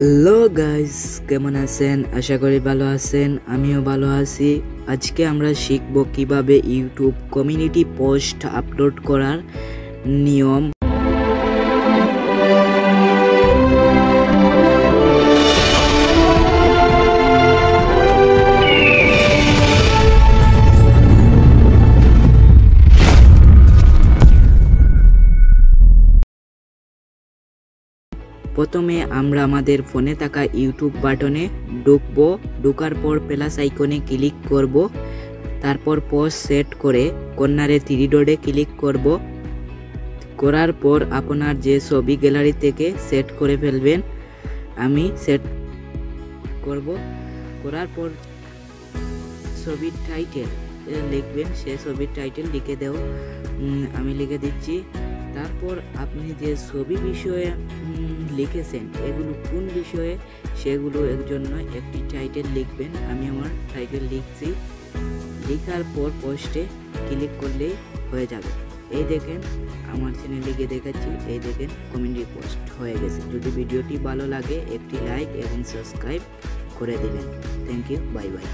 Hello guys, কেমন আছেন? আশা করি ভালো আছেন। আমিও ভালো আছি। আজকে আমরা শিখব কিভাবে ইউটিউব কমিউনিটি পোস্ট আপলোড করার নিয়ম। প্রথমে আমরা আমাদের ফোনে থাকা ইউটিউব বাটনে ঢুকবো। ঢোকার পর প্লাস আইকনে ক্লিক করব। তারপর পোস্ট সেট করে কর্নারে 3 ডটে ক্লিক করব। করার পর আপনার যে ছবি গ্যালারি থেকে সেট করে ফেলবেন। আমি সেট করব। করার পর ছবির টাইটেল লিখবেন। সে ছবির টাইটেল লিখে দেও। আমি লিখে দিচ্ছি। তারপর আপনি যে ছবি বিষয়ে লিখেছেন এগুলো কোন বিষয়ে সেগুলো এর জন্য একটি টাইটেল লিখবেন। আমি আমার টাইটেল লিখছি। লেখার পর পোস্টে ক্লিক করলেই হয়ে যাবে। এই দেখেন আমার চ্যানেলে গিয়ে দেখাচ্ছি। এই দেখেন কমিউনিটি পোস্ট হয়ে গেছে। যদি ভিডিওটি ভালো লাগে একটি লাইক এবং সাবস্ক্রাইব করে দিবেন। Thank you, bye by.